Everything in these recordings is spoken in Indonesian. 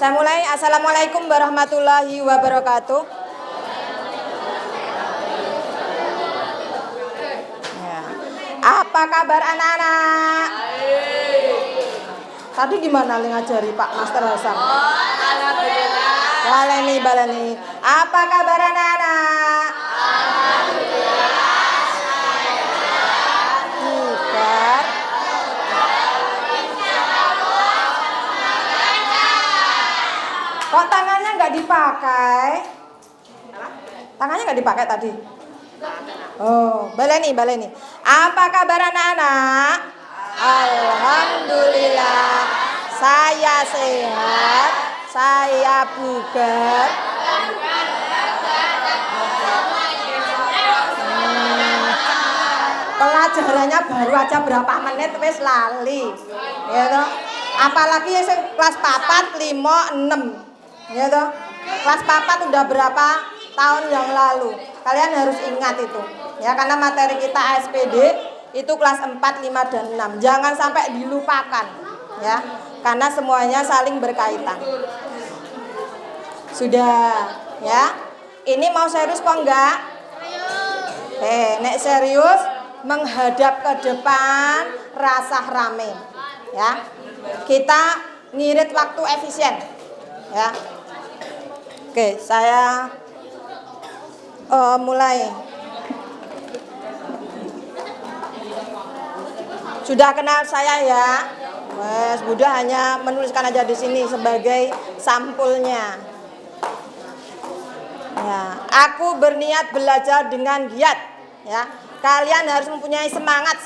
Saya mulai. Assalamualaikum warahmatullahi wabarakatuh. Ya. Apa kabar anak-anak? Tadi gimana ngajari Pak Master Hasan? Alhamdulillah. Baleni. Apa kabar anak-anak? Bukan. Kok tangannya nggak dipakai? Tangannya nggak dipakai tadi? Oh, baleni. Apa kabar anak-anak? Alhamdulillah. Saya sehat, saya bugar. Pelajarannya baru aja berapa menit wis lali. Ya toh? Apalagi yang kelas 4, 5, 6. Ya toh? Kelas 4 udah berapa tahun yang lalu. Kalian harus ingat itu. Ya, karena materi kita ASPD itu kelas 4, 5 dan 6. Jangan sampai dilupakan. Ya. Karena semuanya saling berkaitan. Sudah, ya. Ini mau serius kok enggak? Nek serius menghadap ke depan rasa rame. Ya. Kita ngirit waktu efisien. Ya. Oke, saya mulai. Sudah kenal saya ya? Wes, Bunda hanya menuliskan aja di sini sebagai sampulnya. Ya, aku berniat belajar dengan giat. Ya, kalian harus mempunyai semangat.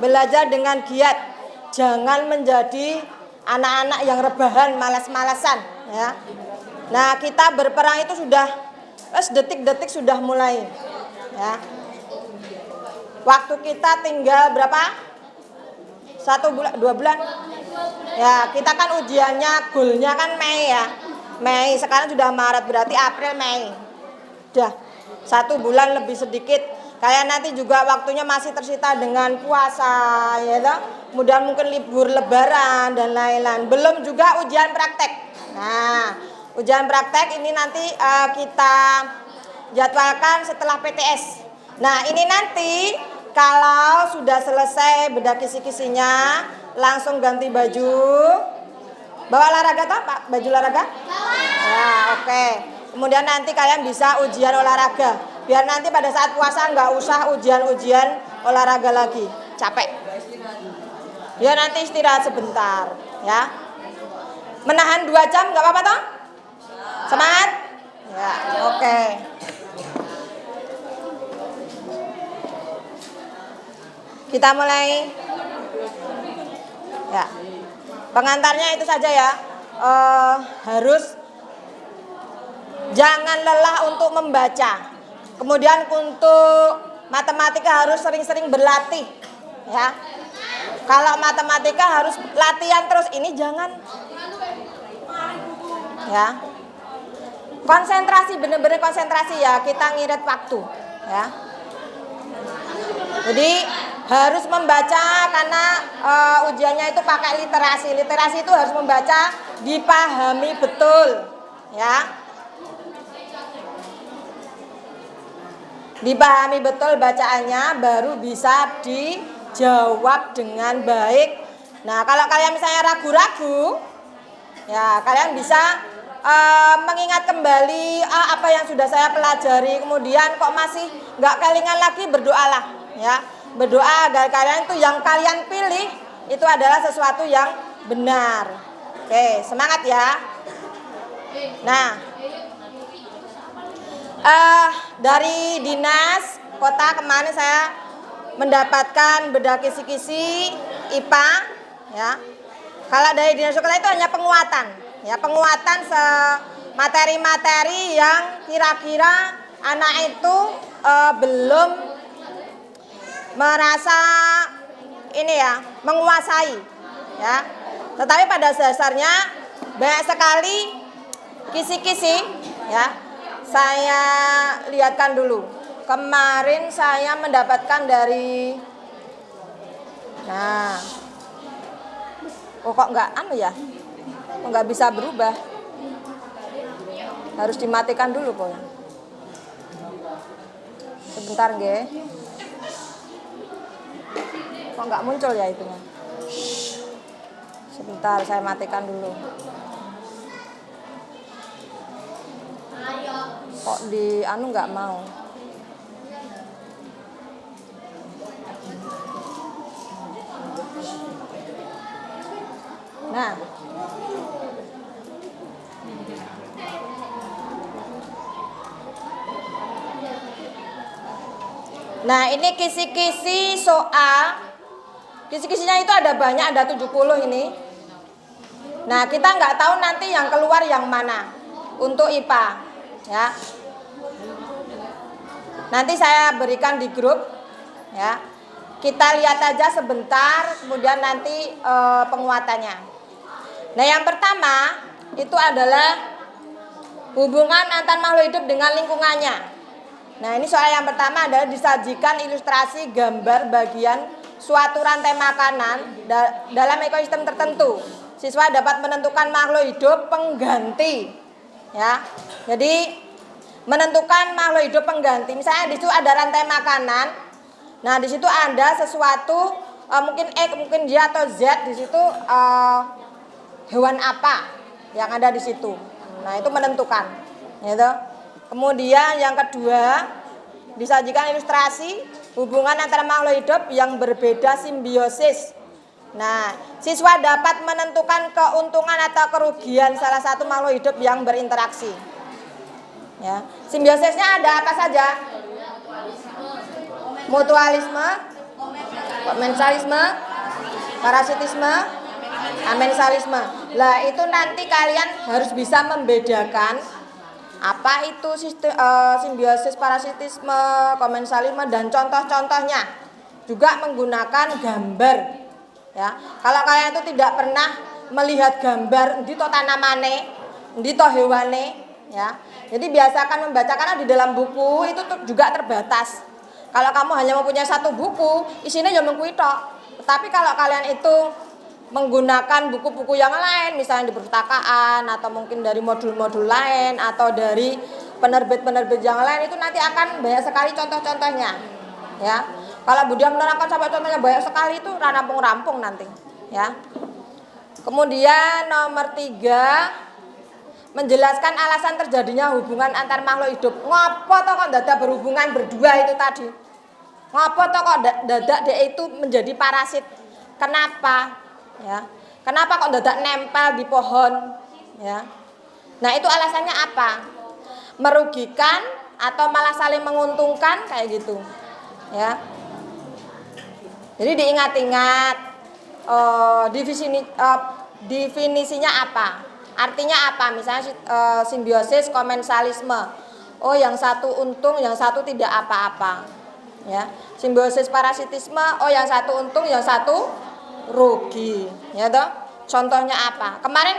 Belajar dengan giat. Jangan menjadi anak-anak yang rebahan, malas-malasan. Ya. Nah, kita berperang itu sudah detik-detik sudah mulai. Ya. Waktu kita tinggal berapa? 1 bulan, 2 bulan. Ya, kita kan ujiannya, goalnya kan Mei ya. Mei, sekarang sudah Maret, berarti April, Mei. Udah 1 bulan lebih sedikit. Kayak nanti juga waktunya masih tersita dengan puasa, ya toh? Kemudian mungkin libur lebaran dan lain-lain. Belum juga ujian praktek. Nah, ujian praktek ini nanti kita jadwalkan setelah PTS. Nah, ini nanti kalau sudah selesai bedah kisi-kisinya, langsung ganti baju. Bawa olahraga toh, Pak? Baju olahraga? Ya, oke. Kemudian nanti kalian bisa ujian olahraga. Biar nanti pada saat puasa nggak usah ujian-ujian olahraga lagi. Capek. Ya, nanti istirahat sebentar. Ya. Menahan 2 jam nggak apa-apa toh? Semangat? Ya, oke. Kita mulai. Ya. Pengantarnya itu saja ya. Harus jangan lelah untuk membaca. Kemudian untuk matematika harus sering-sering berlatih. Ya. Kalau matematika harus latihan terus, ini jangan. Ya. Konsentrasi, benar-benar konsentrasi ya. Kita ngirit waktu. Ya. Jadi harus membaca karena ujiannya itu pakai literasi. Literasi itu harus membaca, dipahami betul, ya. Dipahami betul bacaannya, baru bisa dijawab dengan baik. Nah, kalau kalian misalnya ragu-ragu, ya kalian bisa mengingat kembali apa yang sudah saya pelajari. Kemudian kok masih nggak kelingan lagi, berdoalah, ya. Berdoa agar kalian itu yang kalian pilih itu adalah sesuatu yang benar. Oke, semangat ya. Nah, dari dinas kota kemarin saya mendapatkan bedah kisi-kisi IPA, ya. Kalau dari dinas kota itu hanya penguatan, ya, penguatan materi-materi yang kira-kira anak itu belum merasa ini ya, menguasai, ya. Tetapi pada dasarnya banyak sekali kisi-kisi, ya. Saya lihatkan dulu. Kemarin saya mendapatkan dari, nah, kok nggak ya? Nggak bisa berubah. Harus dimatikan dulu, Boy. Sebentar, nggih. Kok nggak muncul ya itunya? Sebentar, saya matikan dulu. Kok di anu nggak mau? Nah, ini kisi-kisi soal. Kisi-kisinya itu ada banyak, ada 70 ini. Nah, kita nggak tahu nanti yang keluar yang mana untuk IPA, ya. Nanti saya berikan di grup, ya. Kita lihat aja sebentar, kemudian nanti penguatannya. Nah, yang pertama itu adalah hubungan antar makhluk hidup dengan lingkungannya. Nah, ini soal yang pertama adalah disajikan ilustrasi gambar bagian suatu rantai makanan dalam ekosistem tertentu. Siswa dapat menentukan makhluk hidup pengganti, ya. Jadi menentukan makhluk hidup pengganti. Misalnya di situ ada rantai makanan. Nah, di situ ada sesuatu mungkin X, mungkin Y atau Z. Di situ hewan apa yang ada di situ. Nah, itu menentukan, gitu. Kemudian yang kedua, disajikan ilustrasi hubungan antara makhluk hidup yang berbeda simbiosis. Nah, siswa dapat menentukan keuntungan atau kerugian salah satu makhluk hidup yang berinteraksi. Ya, simbiosisnya ada apa saja? Mutualisme, komensalisme, parasitisme, amensalisme. Lah, itu nanti kalian harus bisa membedakan apa itu simbiosis, parasitisme, komensalisme, dan contoh-contohnya. Juga menggunakan gambar. Ya, kalau kalian itu tidak pernah melihat gambar di to tanamane, di to hewane, ya. Jadi biasakan membaca karena di dalam buku itu juga terbatas. Kalau kamu hanya mempunyai satu buku, isinya ya mengkuwi tok. Tetapi kalau kalian itu menggunakan buku-buku yang lain, misalnya di perpustakaan atau mungkin dari modul-modul lain atau dari penerbit-penerbit yang lain, itu nanti akan banyak sekali contoh-contohnya. Ya. Kalau Budia menerangkan sampai contohnya banyak sekali, itu rampung-rampung nanti, ya. Kemudian nomor 3, menjelaskan alasan terjadinya hubungan antar makhluk hidup. Ngopo toh kok dadak berhubungan berdua itu tadi? Ngopo toh kok dadak dia itu menjadi parasit? Kenapa? Ya. Kenapa kok dadak nempel di pohon? Ya. Nah, itu alasannya apa? Merugikan atau malah saling menguntungkan kayak gitu. Ya. Jadi diingat-ingat definisinya apa? Artinya apa? Misalnya simbiosis, komensalisme. Oh, yang satu untung, yang satu tidak apa-apa. Ya. Simbiosis parasitisme, oh yang satu untung, yang satu rugi. Ya toh? Contohnya apa? Kemarin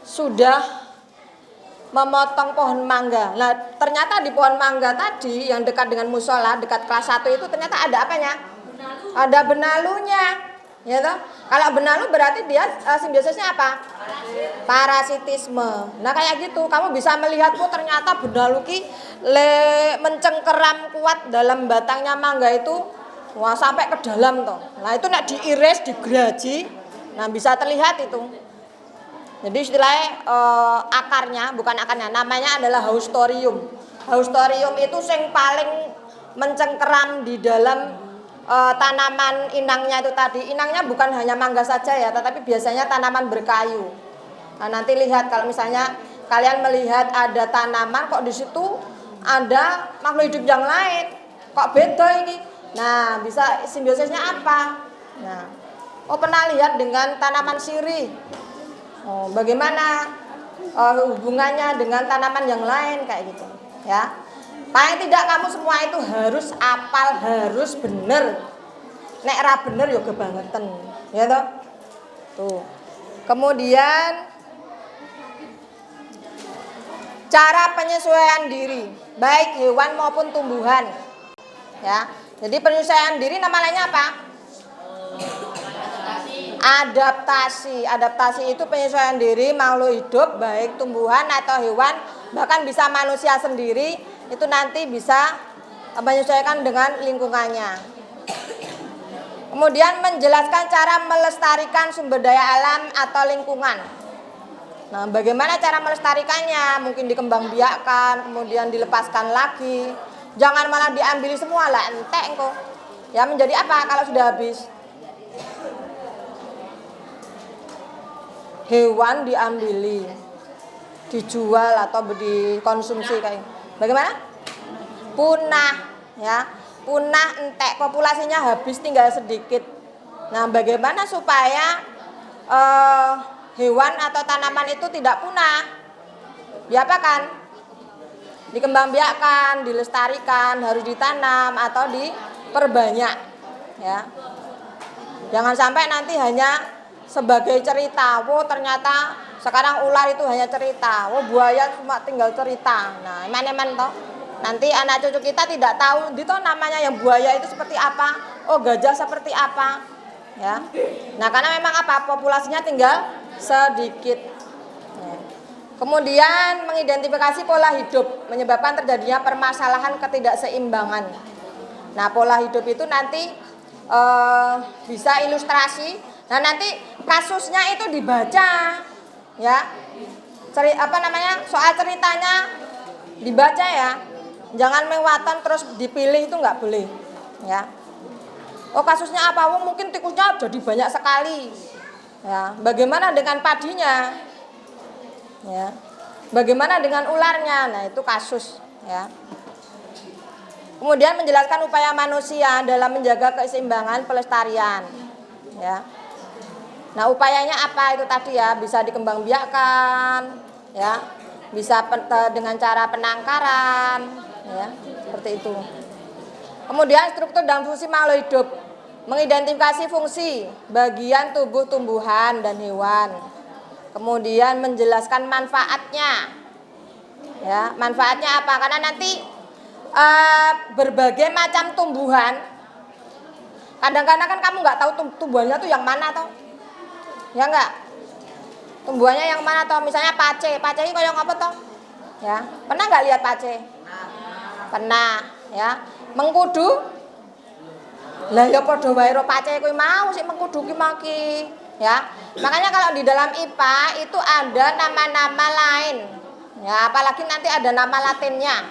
sudah memotong pohon mangga. Nah, ternyata di pohon mangga tadi yang dekat dengan musola, dekat kelas 1 itu ternyata ada apanya? Ada benalunya. Ya toh? Kalau benalu berarti dia simbiosisnya apa? Parasitisme. Nah, kayak gitu. Kamu bisa melihat ternyata benalu ki mencengkeram kuat dalam batangnya mangga itu. Wah, sampai ke dalam toh. Nah, itu nak diiris, digeraji, nah bisa terlihat itu. Jadi istilahnya akarnya, bukan akarnya, namanya adalah haustorium. Haustorium itu yang paling mencengkeram di dalam tanaman inangnya itu tadi. Inangnya bukan hanya mangga saja ya, tetapi biasanya tanaman berkayu. Nah, nanti lihat kalau misalnya kalian melihat ada tanaman kok di situ ada makhluk hidup yang lain, kok beda ini. Nah, bisa simbiosisnya apa? Nah, pernah lihat dengan tanaman sirih. Bagaimana hubungannya dengan tanaman yang lain kayak gitu, ya. Paling tidak kamu semua itu harus apal, harus bener. Nek ra bener yo kebangetan, ya toh? Tuh. Kemudian cara penyesuaian diri, baik hewan maupun tumbuhan. Ya. Jadi penyesuaian diri nama lainnya apa? Adaptasi. Adaptasi itu penyesuaian diri makhluk hidup, baik tumbuhan atau hewan, bahkan bisa manusia sendiri, itu nanti bisa menyesuaikan dengan lingkungannya. Kemudian menjelaskan cara melestarikan sumber daya alam atau lingkungan. Nah, bagaimana cara melestarikannya? Mungkin dikembangbiakkan, kemudian dilepaskan lagi. Jangan malah diambil semua lah, entek engko. Ya menjadi apa kalau sudah habis? Hewan diambili, dijual atau dikonsumsi kayak. Bagaimana? Punah, ya. Punah, entek, populasinya habis, tinggal sedikit. Nah, bagaimana supaya hewan atau tanaman itu tidak punah? Diapakan? Dikembangbiakkan, dilestarikan, harus ditanam atau diperbanyak, ya. Jangan sampai nanti hanya sebagai cerita. Oh, ternyata sekarang ular itu hanya cerita. Oh, buaya cuma tinggal cerita. Nah, eman-eman toh. Nanti anak cucu kita tidak tahu itu namanya yang buaya itu seperti apa. Oh, gajah seperti apa. Ya. Nah, karena memang apa? Populasinya tinggal sedikit. Ya. Kemudian mengidentifikasi pola hidup menyebabkan terjadinya permasalahan ketidakseimbangan. Nah, pola hidup itu nanti bisa ilustrasi. Nah, nanti kasusnya itu dibaca, ya. Soal ceritanya dibaca ya. Jangan mewatan terus dipilih, itu nggak boleh, ya. Oh, kasusnya apa? Oh, mungkin tikusnya jadi banyak sekali. Ya, bagaimana dengan padinya? Ya. Bagaimana dengan ularnya? Nah, itu kasus, ya. Kemudian menjelaskan upaya manusia dalam menjaga keseimbangan pelestarian, ya. Nah, upayanya apa itu tadi ya, bisa dikembangbiakkan, ya, bisa dengan cara penangkaran, ya, seperti itu. Kemudian struktur dan fungsi makhluk hidup, mengidentifikasi fungsi bagian tubuh tumbuhan dan hewan. Kemudian menjelaskan manfaatnya, ya, manfaatnya apa? Karena nanti berbagai macam tumbuhan, kadang-kadang kan kamu nggak tahu tumbuhannya tuh yang mana toh. Ya enggak? Tumbuhannya yang mana toh? Misalnya pace. Pace ini kayak apa toh? Ya. Pernah enggak lihat pace? Pernah, ya. Mengkudu? Lah ya padha wae ro pace kuwi mau sik mengkudu ki maki, ya. Makanya kalau di dalam IPA itu ada nama-nama lain. Ya, apalagi nanti ada nama latinnya.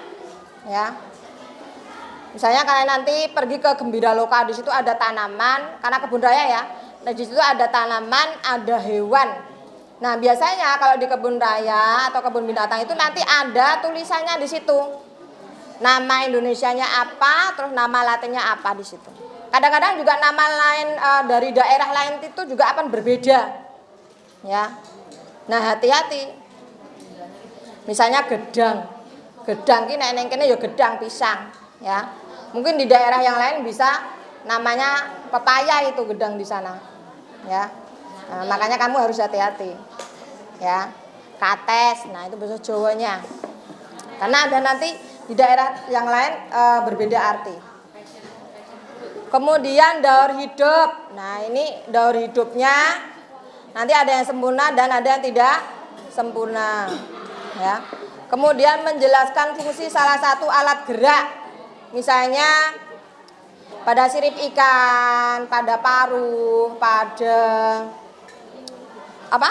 Ya. Misalnya kalian nanti pergi ke Gembira Loka, di situ ada tanaman, karena kebun raya ya. Nah, di situ ada tanaman, ada hewan. Nah, biasanya kalau di kebun raya atau kebun binatang itu nanti ada tulisannya di situ. Nama Indonesianya apa, terus nama latinnya apa di situ. Kadang-kadang juga nama lain dari daerah lain itu juga akan berbeda. Ya. Nah, hati-hati. Misalnya gedang. Gedang ki nek ning kene ya gedang pisang, ya. Mungkin di daerah yang lain bisa namanya pepaya itu gedang di sana. Ya, nah, makanya kamu harus hati-hati, ya. Kates, nah itu bahasa Jawanya. Karena ada nanti di daerah yang lain berbeda arti. Kemudian daur hidup, nah ini daur hidupnya nanti ada yang sempurna dan ada yang tidak sempurna, ya. Kemudian menjelaskan fungsi salah satu alat gerak, misalnya pada sirip ikan, pada paruh, pada apa?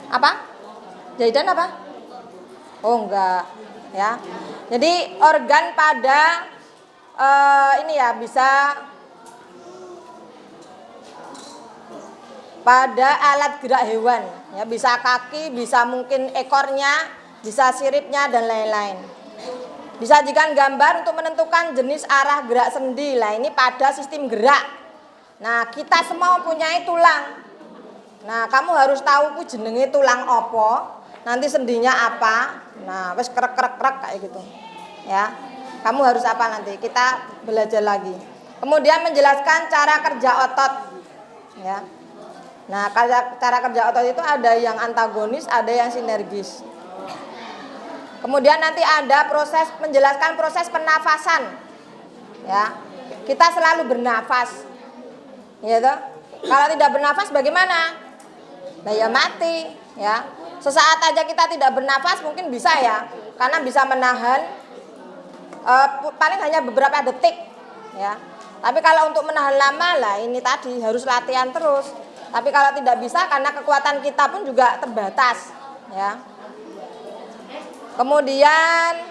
Apa? Jahitan apa? Oh enggak, ya. Jadi organ pada ini ya bisa pada alat gerak hewan, ya bisa kaki, bisa mungkin ekornya, bisa siripnya dan lain-lain. Disajikan gambar untuk menentukan jenis arah gerak sendi. Lah ini pada sistem gerak. Nah, kita semua mempunyai tulang. Nah, kamu harus tahu ku jenenge tulang apa, nanti sendinya apa. Nah, wis krek-krek-krek kayak gitu. Ya. Kamu harus apa nanti? Kita belajar lagi. Kemudian menjelaskan cara kerja otot. Ya. Nah, cara kerja otot itu ada yang antagonis, ada yang sinergis. Kemudian nanti ada menjelaskan proses pernafasan. Ya. Kita selalu bernafas. Ya toh? Kalau tidak bernafas bagaimana? Nah ya mati ya. Sesaat aja kita tidak bernafas mungkin bisa ya, karena bisa menahan paling hanya beberapa detik ya. Tapi kalau untuk menahan lama lah ini tadi harus latihan terus. Tapi kalau tidak bisa karena kekuatan kita pun juga terbatas ya. Kemudian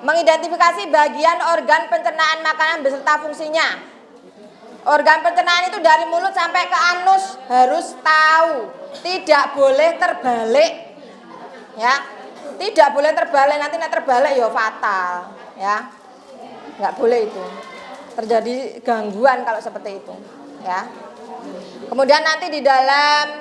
mengidentifikasi bagian organ pencernaan makanan beserta fungsinya. Organ pencernaan itu dari mulut sampai ke anus harus tahu, tidak boleh terbalik, ya, tidak boleh terbalik, nanti terbalik ya fatal, ya, nggak boleh itu, terjadi gangguan kalau seperti itu, ya. Kemudian nanti di dalam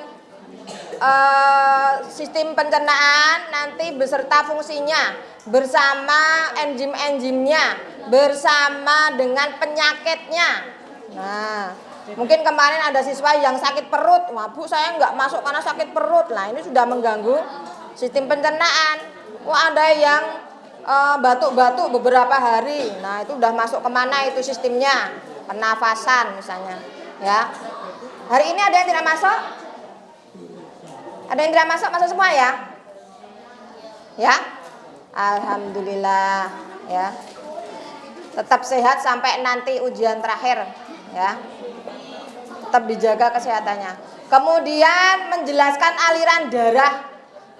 sistem pencernaan nanti beserta fungsinya, bersama enzim-enzimnya, bersama dengan penyakitnya. Nah, mungkin kemarin ada siswa yang sakit perut. Wah, Bu, saya nggak masuk karena sakit perut. Nah, ini sudah mengganggu sistem pencernaan. Wah, ada yang batuk-batuk beberapa hari. Nah, itu sudah masuk kemana itu sistemnya? Pernafasan misalnya. Ya. Hari ini ada yang tidak masuk? Ada yang tidak masuk? Masuk semua ya? Ya? Alhamdulillah. Ya. Tetap sehat sampai nanti ujian terakhir. Ya, tetap dijaga kesehatannya. Kemudian menjelaskan aliran darah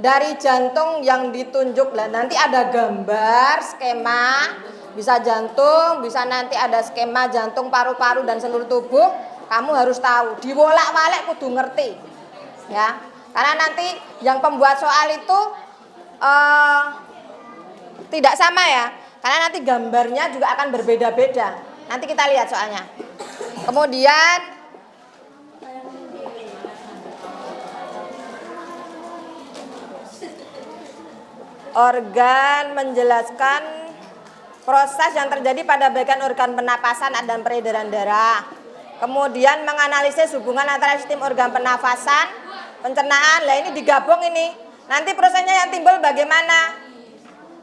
dari jantung yang ditunjuk. Lah nanti ada gambar skema, bisa jantung, bisa nanti ada skema jantung, paru-paru dan seluruh tubuh. Kamu harus tahu, diwolak-walik kudu ngerti. Ya, karena nanti yang pembuat soal itu tidak sama ya. Karena nanti gambarnya juga akan berbeda-beda. Nanti kita lihat soalnya. Kemudian organ menjelaskan proses yang terjadi pada bagian organ pernapasan dan peredaran darah. Kemudian menganalisis hubungan antara sistem organ pernafasan, pencernaan. Lah ini digabung ini. Nanti prosesnya yang timbul bagaimana?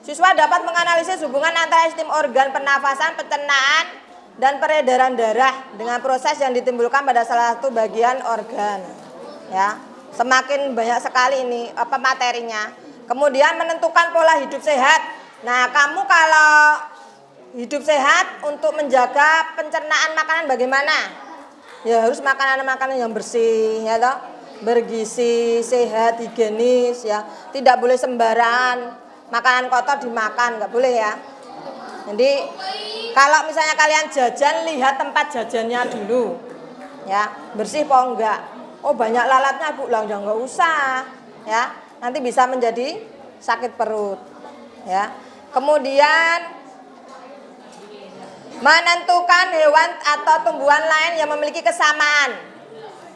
Siswa dapat menganalisis hubungan antara sistem organ pernafasan, pencernaan dan peredaran darah dengan proses yang ditimbulkan pada salah satu bagian organ. Ya, semakin banyak sekali ini materinya. Kemudian menentukan pola hidup sehat. Nah, kamu kalau hidup sehat untuk menjaga pencernaan makanan bagaimana? Ya harus makanan-makanan yang bersih, ya toh, bergizi, sehat, higienis, ya. Tidak boleh sembarangan makanan kotor dimakan, nggak boleh ya. Jadi kalau misalnya kalian jajan, lihat tempat jajannya dulu, ya, bersih apa enggak. Oh banyak lalatnya Bu, lah enggak usah, ya, nanti bisa menjadi sakit perut, ya. Kemudian menentukan hewan atau tumbuhan lain yang memiliki kesamaan,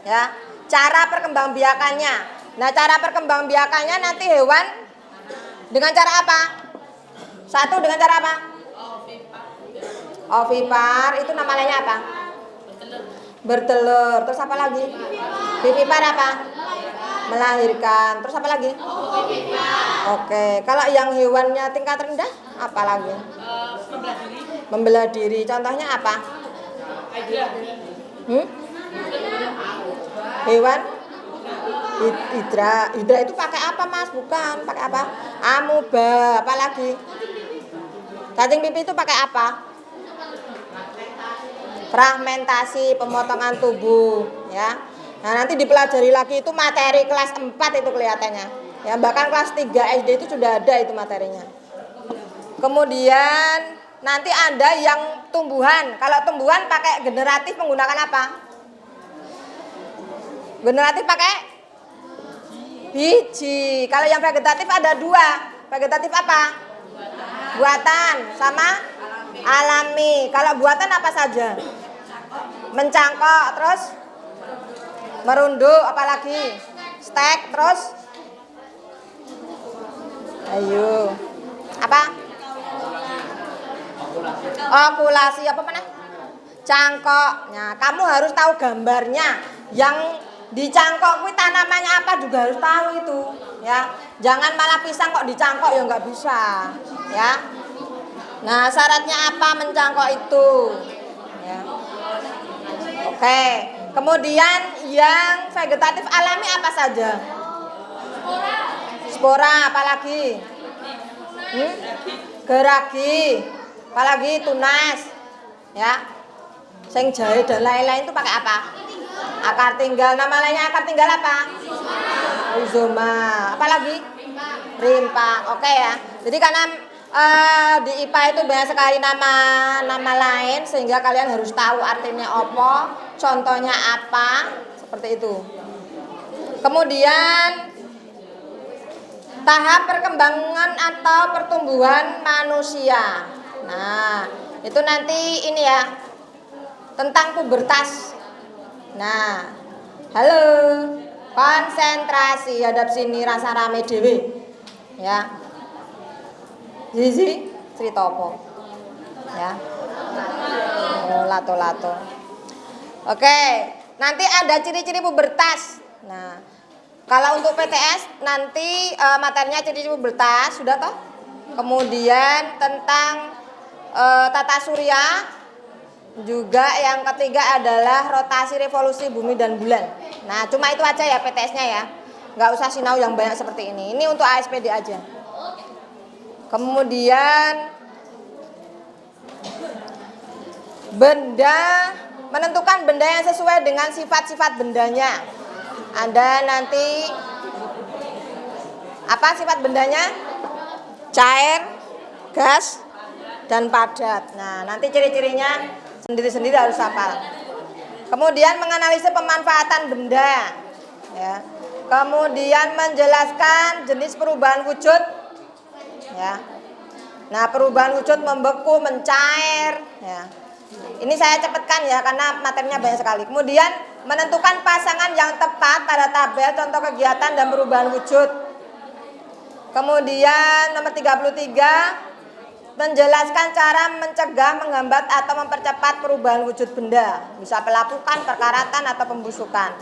ya, cara perkembangbiakannya. Nah cara perkembangbiakannya nanti hewan dengan cara apa? Satu dengan cara apa? Ovipar, itu nama lainnya apa? Bertelur. Terus apa lagi? Vivipar apa? Melahirkan. Terus apa lagi? Oke, kalau yang hewannya tingkat rendah apa lagi? Membelah diri. Contohnya apa? Hewan? Hidra. Hidra itu pakai apa Mas? Bukan, pakai apa? Amuba. Apa lagi? Cacing pipih itu pakai apa? Fragmentasi, pemotongan tubuh, ya. Nah, nanti dipelajari lagi itu materi kelas 4 itu kelihatannya. Ya, bahkan kelas 3 SD itu sudah ada itu materinya. Kemudian nanti ada yang tumbuhan. Kalau tumbuhan pakai generatif menggunakan apa? Generatif pakai biji. Kalau yang vegetatif ada 2. Vegetatif apa? Buatan sama alami. Kalau buatan apa saja? Mencangkok, terus merunduk, apalagi stek, terus ayo apa? Okulasi apa mana? Cangkok. Nah, kamu harus tahu gambarnya. Yang dicangkok kuwi tanamannya apa juga harus tahu itu, ya. Jangan malah pisang kok dicangkok ya nggak bisa, ya. Nah, syaratnya apa mencangkok itu? Ya. Oke, Kemudian yang vegetatif alami apa saja? Spora, apalagi? Geragi, apalagi tunas, ya. Sing jahe dan lain-lain itu pakai apa? Akar tinggal. Nama lainnya akar tinggal apa? Rizoma. Apalagi? Rimpa. Oke ya. Jadi karena di IPA itu banyak sekali nama lain sehingga kalian harus tahu artinya apa, contohnya apa, seperti itu. Kemudian tahap perkembangan atau pertumbuhan manusia. Nah, itu nanti ini ya tentang pubertas. Nah, halo, konsentrasi, hadap sini rasa rame dewe. Ya. Zizi, cerita apa? Ya. Oh, lato-lato. Oke, nanti ada ciri-ciri pubertas. Nah, kalau untuk PTS nanti materinya ciri-ciri pubertas sudah toh? Kemudian tentang tata surya, juga yang ketiga adalah rotasi revolusi bumi dan bulan. Nah, cuma itu aja ya PTS-nya ya. Nggak usah sinau yang banyak seperti ini. Ini untuk ASPD aja. Kemudian benda, menentukan benda yang sesuai dengan sifat-sifat bendanya. Anda nanti apa sifat bendanya? Cair, gas, dan padat. Nah, nanti ciri-cirinya sendiri-sendiri harus hafal. Kemudian menganalisis pemanfaatan benda. Ya. Kemudian menjelaskan jenis perubahan wujud. Ya. Nah, perubahan wujud membeku, mencair. Ya. Ini saya cepatkan ya karena materinya banyak sekali. Kemudian menentukan pasangan yang tepat pada tabel contoh kegiatan dan perubahan wujud. Kemudian nomor 33, menjelaskan cara mencegah, menghambat atau mempercepat perubahan wujud benda. Bisa pelapukan, perkaratan atau pembusukan.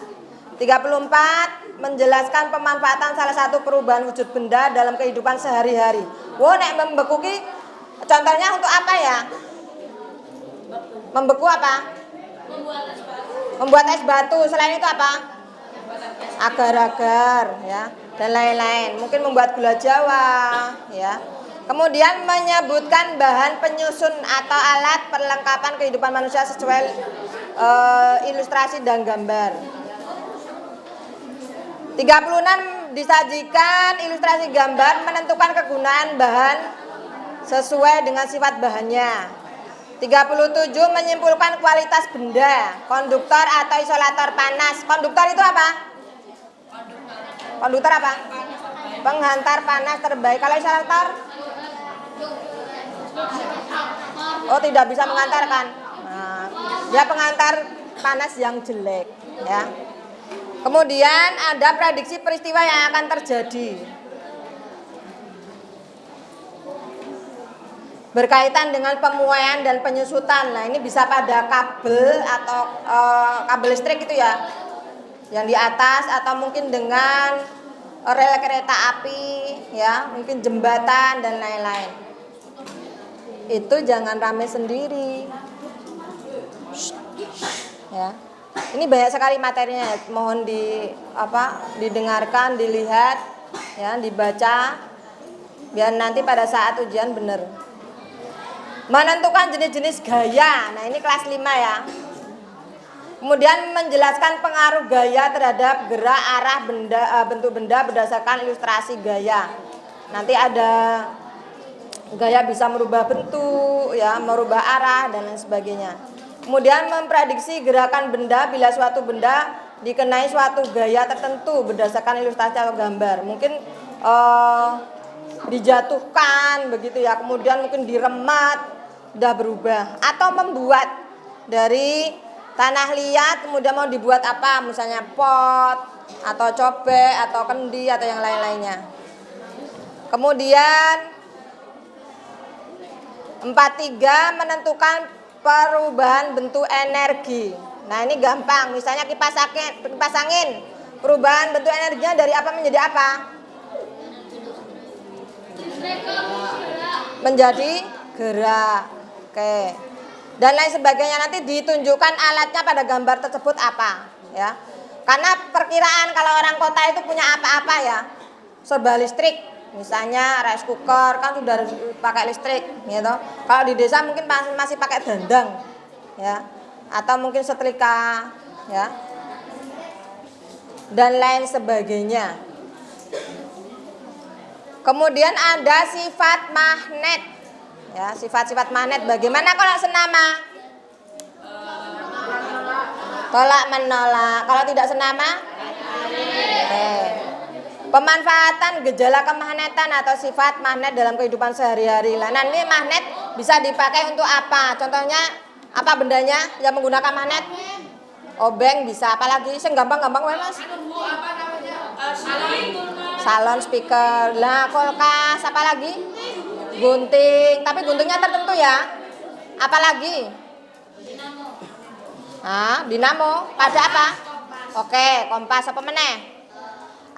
34, menjelaskan pemanfaatan salah satu perubahan wujud benda dalam kehidupan sehari-hari. Wow, nek membeku ki contohnya untuk apa ya? Membeku apa? Membuat es batu. Selain itu apa? Agar-agar ya, dan lain-lain. Mungkin membuat gula Jawa ya. Kemudian menyebutkan bahan penyusun atau alat perlengkapan kehidupan manusia sesuai ilustrasi dan gambar. 36, disajikan ilustrasi gambar menentukan kegunaan bahan sesuai dengan sifat bahannya. 37, menyimpulkan kualitas benda, konduktor atau isolator panas. Konduktor itu apa? Konduktor apa? Penghantar panas terbaik. Kalau isolator? Oh, tidak bisa mengantarkan. Nah, dia pengantar panas yang jelek, ya. Kemudian ada prediksi peristiwa yang akan terjadi berkaitan dengan pemuaian dan penyusutan. Nah, ini bisa pada kabel atau kabel listrik itu ya, yang di atas, atau mungkin dengan rel kereta api, ya, mungkin jembatan dan lain-lain. Itu jangan rame sendiri. Ya. Ini banyak sekali materinya, mohon didengarkan, dilihat, ya, dibaca, biar nanti pada saat ujian benar. Menentukan jenis-jenis gaya. Nah, ini kelas 5 ya. Kemudian menjelaskan pengaruh gaya terhadap gerak, arah benda, bentuk benda berdasarkan ilustrasi gaya. Nanti ada gaya bisa merubah bentuk, ya, merubah arah dan lain sebagainya. Kemudian memprediksi gerakan benda bila suatu benda dikenai suatu gaya tertentu berdasarkan ilustrasi atau gambar. Mungkin dijatuhkan begitu ya, kemudian mungkin diremat, udah berubah. Atau membuat dari tanah liat kemudian mau dibuat apa, misalnya pot atau cobek atau kendi atau yang lain-lainnya. Kemudian 43, menentukan perubahan bentuk energi. Nah, ini gampang. Misalnya kipas angin. Perubahan bentuk energinya dari apa menjadi apa? Menjadi gerak. Oke. dan lain sebagainya. Nanti ditunjukkan alatnya pada gambar tersebut apa, ya. Karena perkiraan kalau orang kota itu punya apa-apa ya, serba listrik. Misalnya rice cooker kan sudah pakai listrik, gitu. Kalau di desa mungkin masih pakai dandang, ya, atau mungkin setrika, ya, dan lain sebagainya. Kemudian ada sifat magnet, ya, sifat-sifat magnet. Bagaimana kalau senama? Tolak menolak. Kalau tidak senama? Oke. Pemanfaatan gejala kemagnetan atau sifat magnet dalam kehidupan sehari-hari. Nah, ini magnet bisa dipakai untuk apa? Contohnya apa bendanya yang menggunakan magnet? Obeng bisa, apalagi sing gampang-gampang wae Mas. Salon speaker. Lah kulkas, apalagi? Gunting, tapi guntingnya tertentu ya. Apalagi? Dinamo. Pada apa? Oke, kompas apa meneh?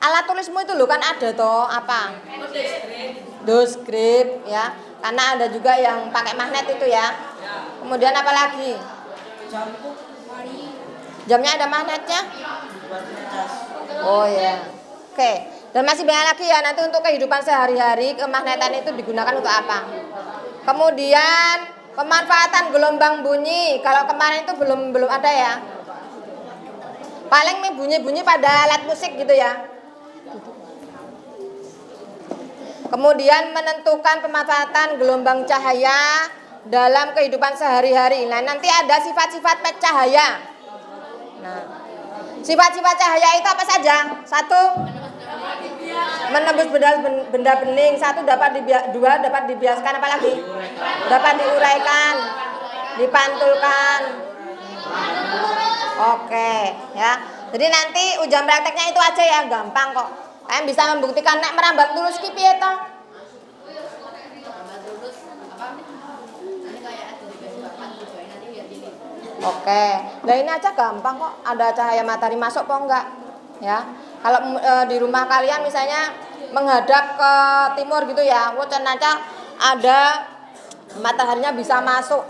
Alat tulismu itu loh kan ada toh apa? Doskrip ya. Karena ada juga yang pakai magnet itu ya. Kemudian apa lagi? Jamnya ada magnetnya? Oh ya. Oke. Dan masih banyak lagi ya, nanti untuk kehidupan sehari-hari kemagnetan itu digunakan untuk apa? Kemudian pemanfaatan gelombang bunyi. Kalau kemarin itu belum ada ya. Paling bunyi-bunyi pada alat musik gitu ya. Kemudian menentukan pemanfaatan gelombang cahaya dalam kehidupan sehari-hari. Nah, nanti ada sifat-sifat cahaya. Nah, sifat-sifat cahaya itu apa saja? 1. Menembus benda bening. 1 dapat 2 dapat dibiaskan, apa lagi? Dapat diuraikan, dipantulkan. Oke, ya. Jadi nanti ujian prakteknya itu aja ya, gampang kok. Kalian bisa membuktikan nek merambat lurus ki piye to? Oke. Nah ini aja gampang kok. Ada cahaya matahari masuk apa enggak? Ya. Kalau di rumah kalian misalnya menghadap ke timur gitu ya, nanti ada mataharinya bisa masuk.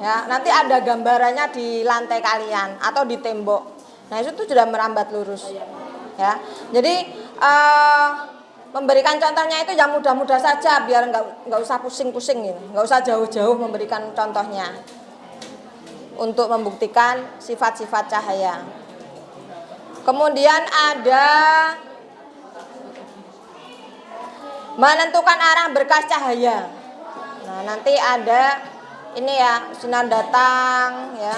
Ya, nanti ada gambarannya di lantai kalian atau di tembok. Nah, itu tuh sudah merambat lurus. Ya. Jadi memberikan contohnya itu yang mudah-mudah saja biar nggak usah pusing-pusing gitu. Nggak usah jauh-jauh memberikan contohnya. Untuk membuktikan sifat-sifat cahaya. Kemudian ada menentukan arah berkas cahaya. Nah, nanti ada ini ya, sinar datang ya.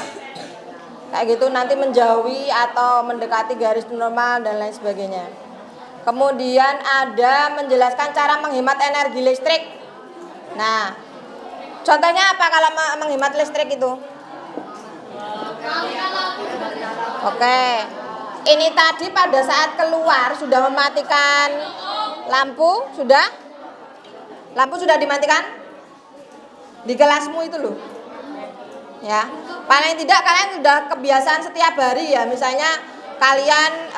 Kayak gitu nanti menjauhi atau mendekati garis normal dan lain sebagainya. Kemudian ada menjelaskan cara menghemat energi listrik. Nah, contohnya apa kalau menghemat listrik itu? Oke. Ini tadi pada saat keluar sudah mematikan lampu, sudah? Lampu sudah dimatikan? Di kelasmu itu loh. Ya. Paling tidak kalian sudah kebiasaan setiap hari ya, misalnya kalian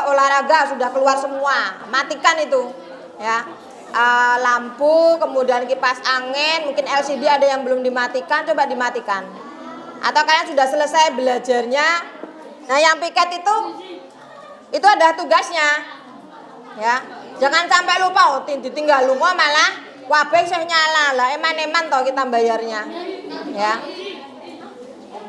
olahraga sudah keluar semua, matikan itu. Ya. Lampu, kemudian kipas angin, mungkin LCD ada yang belum dimatikan, coba dimatikan. Atau kalian sudah selesai belajarnya. Nah, yang piket itu ada tugasnya. Ya. Jangan sampai lupa ditinggal lupa malah kabeh sing nyala. Lah eman-eman toh kita bayarnya. Ya.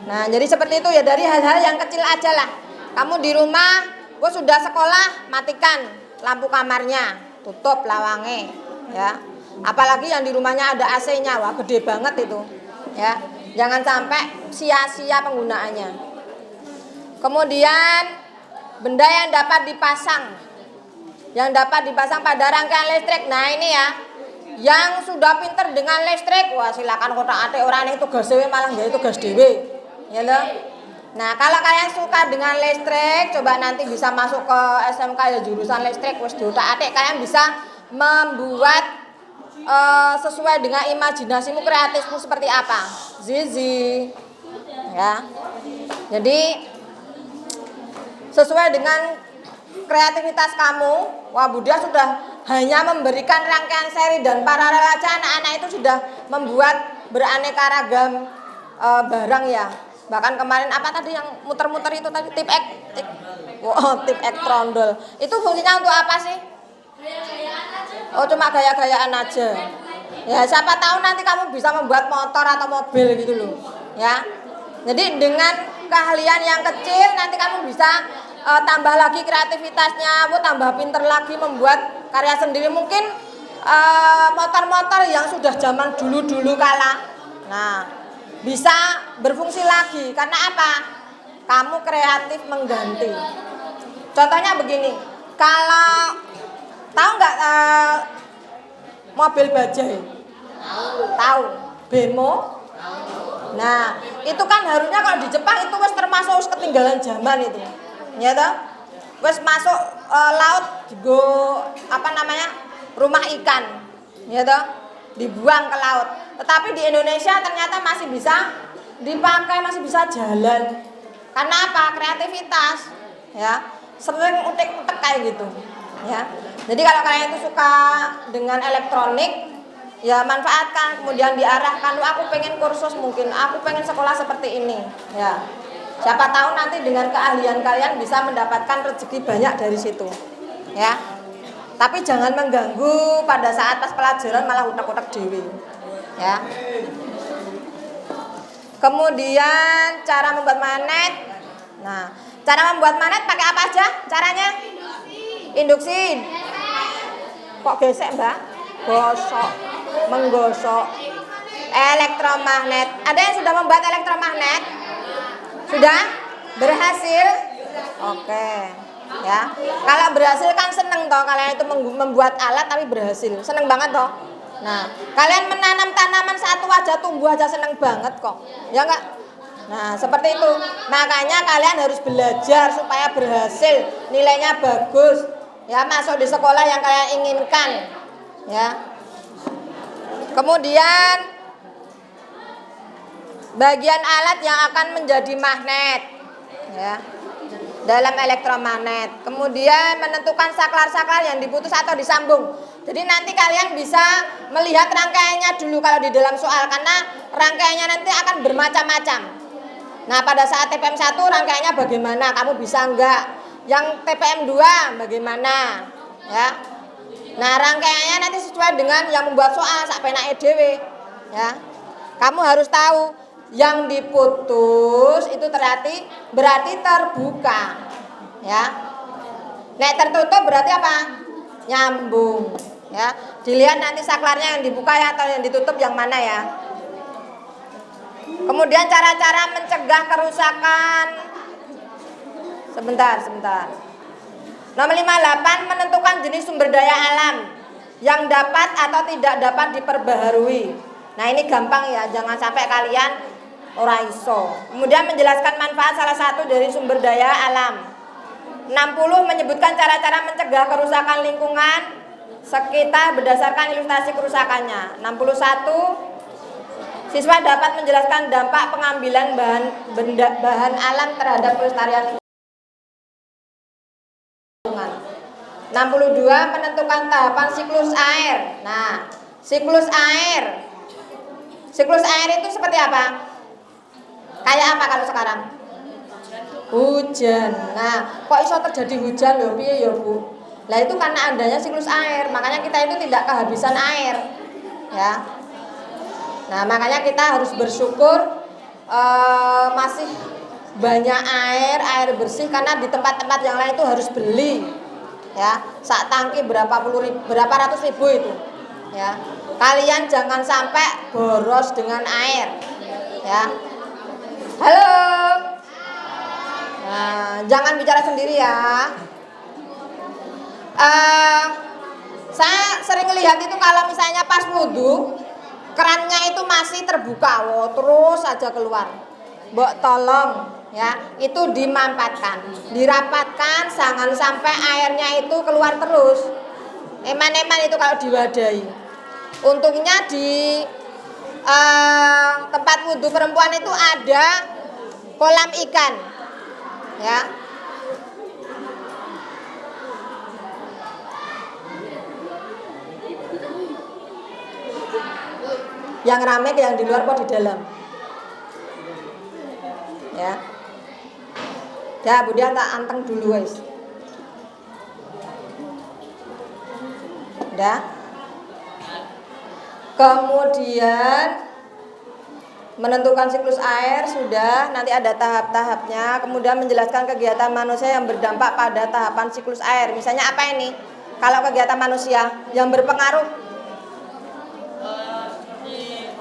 Nah, jadi seperti itu ya, dari hal-hal yang kecil aja lah. Kamu di rumah, sudah sekolah, matikan lampu kamarnya, tutup lawangnya, ya. Apalagi yang di rumahnya ada AC-nya, wah gede banget itu. Ya. Jangan sampai sia-sia penggunaannya. Kemudian benda yang dapat dipasang pada rangkaian listrik. Nah ini ya, yang sudah pinter dengan listrik, wah silakan kotak-atik orang yang tugas dewe malah nggak tugas dewe, ya loh. Nah kalau kalian suka dengan listrik, coba nanti bisa masuk ke SMK ya jurusan listrik, wes diotak-atik kalian bisa membuat sesuai dengan imajinasimu, kreatifmu seperti apa, Zizi, ya. Jadi sesuai dengan kreativitas kamu, wah Budia sudah hanya memberikan rangkaian seri dan paralel aja, anak-anak itu sudah membuat beraneka ragam barang ya. Bahkan kemarin apa tadi yang muter-muter itu tadi tip X trondol. Itu fungsinya untuk apa sih? Oh, cuma gaya-gayaan aja. Ya, siapa tahu nanti kamu bisa membuat motor atau mobil gitu loh. Ya. Jadi dengan keahlian yang kecil nanti kamu bisa tambah lagi kreativitasnya, tambah pinter lagi membuat karya sendiri. Mungkin motor-motor yang sudah zaman dulu-dulu kala. Nah, bisa berfungsi lagi. Karena apa? Kamu kreatif mengganti. Contohnya begini. Kalau tahu nggak mobil bajai? Tahu. Bemo? Nah, itu kan harusnya kalau di Jepang itu wis termasuk ketinggalan zaman itu. Ya toh? Wis masuk laut digo apa namanya? Rumah ikan. Ya toh? Dibuang ke laut. Tetapi di Indonesia ternyata masih bisa dipakai, masih bisa jalan. Karena apa? Kreativitas. Ya. Sering utek-utek kayak gitu. Ya. Jadi kalau kalian itu suka dengan elektronik, ya manfaatkan, kemudian diarahkan. Aku pengen kursus mungkin, aku pengen sekolah seperti ini. Ya, siapa tahu nanti dengan keahlian kalian bisa mendapatkan rezeki banyak dari situ. Ya, tapi jangan mengganggu pada saat pas pelajaran malah utak-utak dewi. Ya. Kemudian cara membuat magnet. Nah, cara membuat magnet pakai apa aja? Caranya? Induksi. Kok gesek, Mbak? Gosok, menggosok. Elektromagnet. Ada yang sudah membuat elektromagnet? Sudah? Berhasil? Oke. Ya. Kalau berhasil kan seneng toh, kalian itu membuat alat tapi berhasil. Seneng banget toh. Nah, kalian menanam tanaman satu aja tumbuh aja seneng banget kok. Ya enggak? Nah, seperti itu. Makanya kalian harus belajar supaya berhasil, nilainya bagus. Ya, masuk di sekolah yang kalian inginkan. Ya. Kemudian bagian alat yang akan menjadi magnet. Ya. Dalam elektromagnet. Kemudian menentukan saklar-saklar yang diputus atau disambung. Jadi nanti kalian bisa melihat rangkaiannya dulu kalau di dalam soal, karena rangkaiannya nanti akan bermacam-macam. Nah, pada saat TPM 1 rangkaiannya bagaimana? Kamu bisa enggak? Yang TPM 2 bagaimana? Ya. Nah, rangkaiannya nanti sesuai dengan yang membuat soal sak penake dhewe. Ya. Kamu harus tahu yang diputus itu berarti terbuka. Ya. Nek tertutup berarti apa? Nyambung. Ya. Dilihat nanti saklarnya yang dibuka ya atau yang ditutup yang mana ya. Kemudian cara-cara mencegah kerusakan. Sebentar. Nomor 58, menentukan jenis sumber daya alam yang dapat atau tidak dapat diperbaharui. Nah, ini gampang ya, jangan sampai kalian ora iso. Kemudian menjelaskan manfaat salah satu dari sumber daya alam. 60 menyebutkan cara-cara mencegah kerusakan lingkungan sekitar berdasarkan ilustrasi kerusakannya. 61 siswa dapat menjelaskan dampak pengambilan bahan alam terhadap pelestarian lingkungan. 62 menentukan tahapan siklus air. Nah, siklus air itu seperti apa? Kayak apa kalau sekarang? Hujan. Nah, kok iso terjadi hujan lho piye ya, Bu? Lah itu karena adanya siklus air. Makanya kita itu tidak kehabisan air. Ya. Nah, makanya kita harus bersyukur masih banyak air bersih, karena di tempat-tempat yang lain itu harus beli. Ya, sak tangki berapa ratus ribu itu. Ya. Kalian jangan sampai boros dengan air. Ya. Halo. Nah, jangan bicara sendiri ya. Saya sering lihat itu kalau misalnya pas wudhu, kerannya itu masih terbuka, terus saja keluar. Mbok tolong ya, itu dimampatkan, dirapatkan, jangan sampai airnya itu keluar terus. Eman-eman itu kalau diwadahi. Untungnya di tempat wudhu perempuan itu ada kolam ikan, ya. Yang rame yang di luar kok di dalam. ya. Ya, Budian tak anteng dulu guys. Udah. Kemudian menentukan siklus air sudah, nanti ada tahap-tahapnya. Kemudian menjelaskan kegiatan manusia yang berdampak pada tahapan siklus air. Misalnya apa ini? Kalau kegiatan manusia yang berpengaruh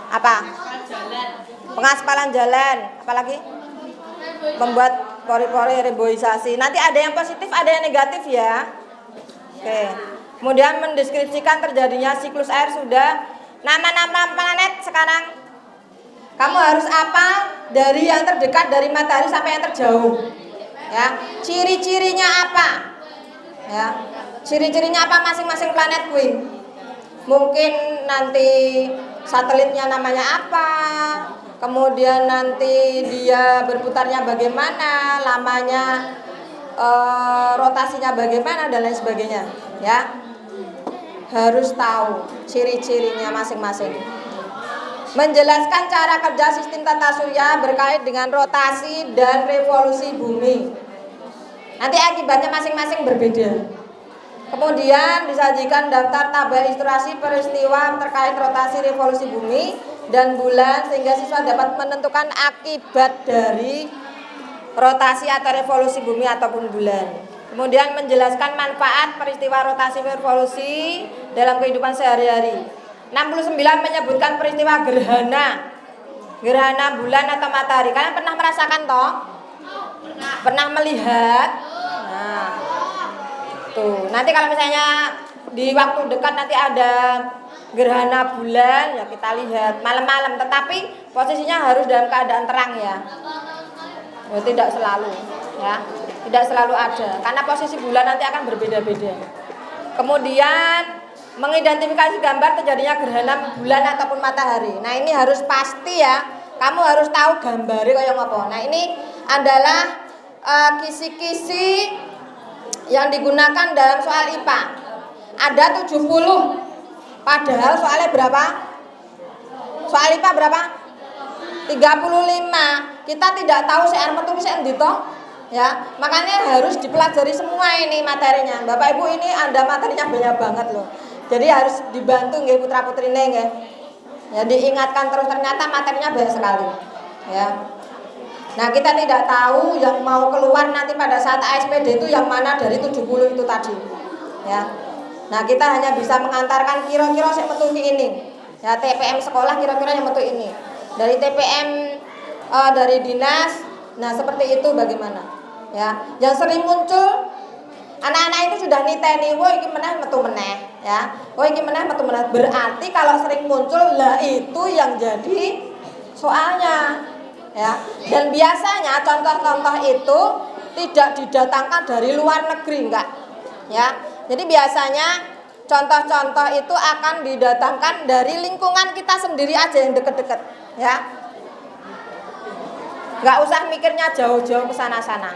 apa? Pengaspalan jalan, apalagi? Membuat pori-pori reboisasi. Nanti ada yang positif, ada yang negatif ya. Oke. Kemudian mendeskripsikan terjadinya siklus air sudah. Nama-nama planet sekarang. Kamu harus apa dari yang terdekat dari matahari sampai yang terjauh. Ya. Ciri-cirinya apa? Ya. Ciri-cirinya apa masing-masing planet Queen? Mungkin nanti satelitnya namanya apa? Kemudian nanti dia berputarnya bagaimana, lamanya, rotasinya bagaimana dan lain sebagainya, ya. Harus tahu ciri-cirinya masing-masing. Menjelaskan cara kerja sistem tata surya berkait dengan rotasi dan revolusi bumi. Nanti akibatnya masing-masing berbeda. Kemudian disajikan daftar tabel ilustrasi peristiwa terkait rotasi revolusi bumi dan bulan sehingga siswa dapat menentukan akibat dari rotasi atau revolusi bumi ataupun bulan. Kemudian menjelaskan manfaat peristiwa rotasi revolusi dalam kehidupan sehari-hari. 69 menyebutkan peristiwa gerhana bulan atau matahari. Kalian pernah merasakan toh? Pernah melihat? Nah, tuh, nanti kalau misalnya di waktu dekat nanti ada gerhana bulan, ya kita lihat malam-malam, tetapi posisinya harus dalam keadaan terang ya. Oh, tidak selalu, ya. Tidak selalu ada, karena posisi bulan nanti akan berbeda-beda. Kemudian mengidentifikasi gambar terjadinya gerhana bulan ataupun matahari. Nah, ini harus pasti ya. Kamu harus tahu gambarnya kayak apa. Nah, ini adalah kisi-kisi yang digunakan dalam soal IPA. Ada 70. Padahal soalnya berapa? Soal IPA berapa? 35. Kita tidak tahu CR metu sik endi to? Ya, makanya harus dipelajari semua ini materinya. Bapak Ibu, ini Anda materinya banyak banget loh. Jadi harus dibantu nggih putra-putrine nggih. Ya, diingatkan terus, ternyata materinya banyak sekali. Ya. Nah, kita tidak tahu yang mau keluar nanti pada saat ASPD itu yang mana dari 70 itu tadi. Ya. Nah, kita hanya bisa mengantarkan kira-kira sik metu ini. Ya, TPM sekolah kira-kira yang metu ini. Dari TPM dari dinas. Nah, seperti itu bagaimana? Ya. Yang sering muncul anak-anak itu sudah niteni, wah iki meneh metu meneh, ya. Wah iki meneh metu meneh. Berarti kalau sering muncul lah itu yang jadi soalnya. Ya, dan biasanya contoh-contoh itu tidak didatangkan dari luar negeri, enggak, ya. Jadi biasanya contoh-contoh itu akan didatangkan dari lingkungan kita sendiri aja yang deket-deket, ya. Enggak usah mikirnya jauh-jauh ke sana-sana.